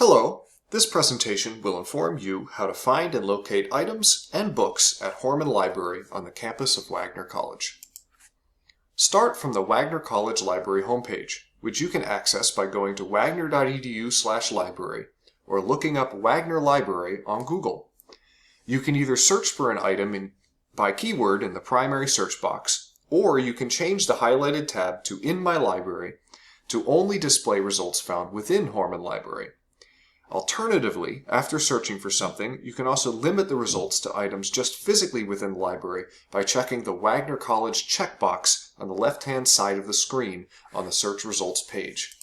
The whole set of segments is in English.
Hello, this presentation will inform you how to find and locate items and books at Horrmann Library on the campus of Wagner College. Start from the Wagner College Library homepage, which you can access by going to wagner.edu/library or looking up Wagner Library on Google. You can either search for an item by keyword in the primary search box, or you can change the highlighted tab to In My Library to only display results found within Horrmann Library. Alternatively, after searching for something, you can also limit the results to items just physically within the library by checking the Wagner College checkbox on the left-hand side of the screen on the search results page.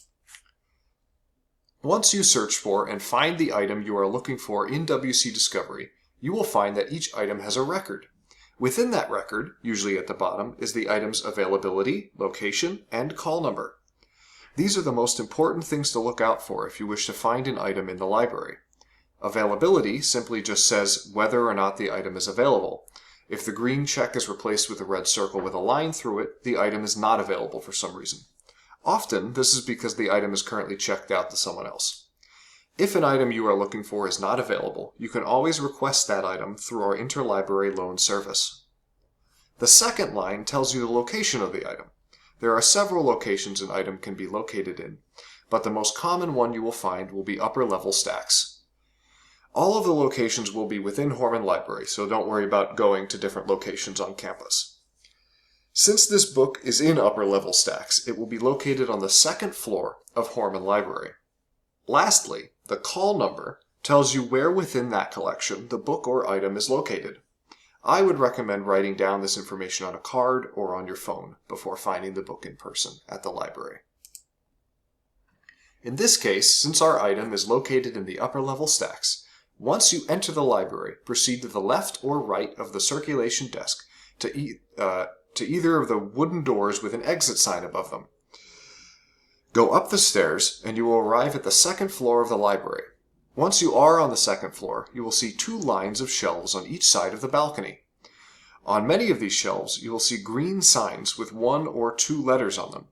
Once you search for and find the item you are looking for in WC Discovery, you will find that each item has a record. Within that record, usually at the bottom, is the item's availability, location, and call number. These are the most important things to look out for if you wish to find an item in the library. Availability simply just says whether or not the item is available. If the green check is replaced with a red circle with a line through it, the item is not available for some reason. Often, this is because the item is currently checked out to someone else. If an item you are looking for is not available, you can always request that item through our interlibrary loan service. The second line tells you the location of the item. There are several locations an item can be located in, but the most common one you will find will be upper-level stacks. All of the locations will be within Horrmann Library, so don't worry about going to different locations on campus. Since this book is in upper-level stacks, it will be located on the second floor of Horrmann Library. Lastly, the call number tells you where within that collection the book or item is located. I would recommend writing down this information on a card or on your phone before finding the book in person at the library. In this case, since our item is located in the upper level stacks, once you enter the library, proceed to the left or right of the circulation desk to either of the wooden doors with an exit sign above them. Go up the stairs and you will arrive at the second floor of the library. Once you are on the second floor, you will see two lines of shelves on each side of the balcony. On many of these shelves, you will see green signs with one or two letters on them.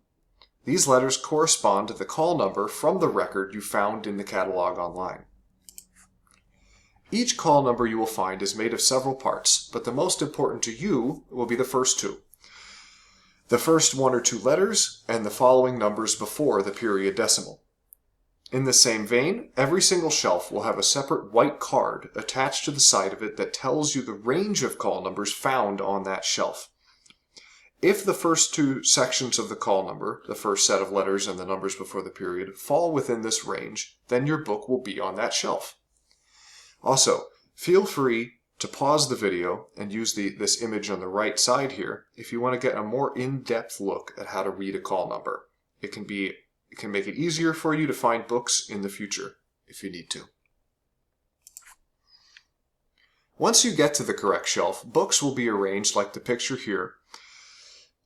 These letters correspond to the call number from the record you found in the catalog online. Each call number you will find is made of several parts, but the most important to you will be the first two. The first one or two letters, and the following numbers before the period decimal. In the same vein, every single shelf will have a separate white card attached to the side of it that tells you the range of call numbers found on that shelf. If the first two sections of the call number, the first set of letters and the numbers before the period, fall within this range, then your book will be on that shelf. Also, feel free to pause the video and use this image on the right side here if you want to get a more in-depth look at how to read a call number. It can make it easier for you to find books in the future if you need to. Once you get to the correct shelf, books will be arranged like the picture here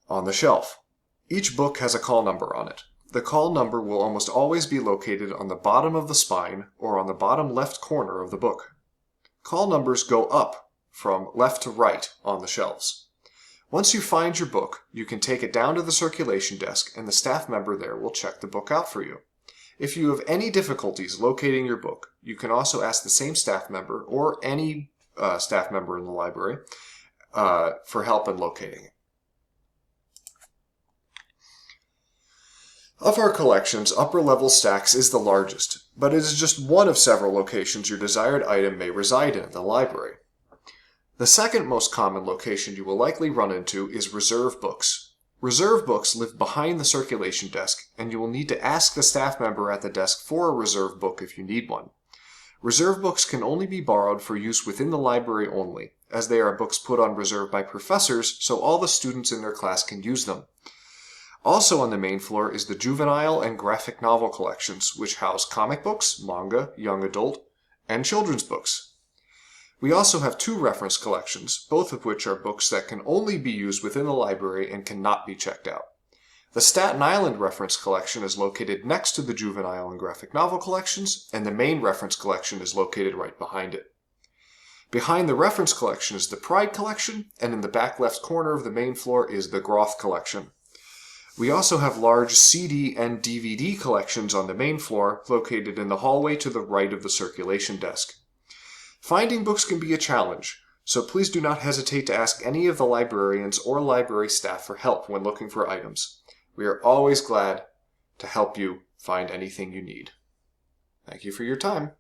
on the shelf. Each book has a call number on it. The call number will almost always be located on the bottom of the spine or on the bottom left corner of the book. Call numbers go up from left to right on the shelves. Once you find your book, you can take it down to the circulation desk and the staff member there will check the book out for you. If you have any difficulties locating your book, you can also ask the same staff member or any staff member in the library for help in locating it. Of our collections, upper level stacks is the largest, but it is just one of several locations your desired item may reside in the library. The second most common location you will likely run into is reserve books. Reserve books live behind the circulation desk, and you will need to ask the staff member at the desk for a reserve book if you need one. Reserve books can only be borrowed for use within the library only, as they are books put on reserve by professors so all the students in their class can use them. Also on the main floor is the juvenile and graphic novel collections, which house comic books, manga, young adult, and children's books. We also have two reference collections, both of which are books that can only be used within the library and cannot be checked out. The Staten Island reference collection is located next to the juvenile and graphic novel collections, and the main reference collection is located right behind it. Behind the reference collection is the Pride collection, and in the back left corner of the main floor is the Groth collection. We also have large CD and DVD collections on the main floor, located in the hallway to the right of the circulation desk. Finding books can be a challenge, so please do not hesitate to ask any of the librarians or library staff for help when looking for items. We are always glad to help you find anything you need. Thank you for your time.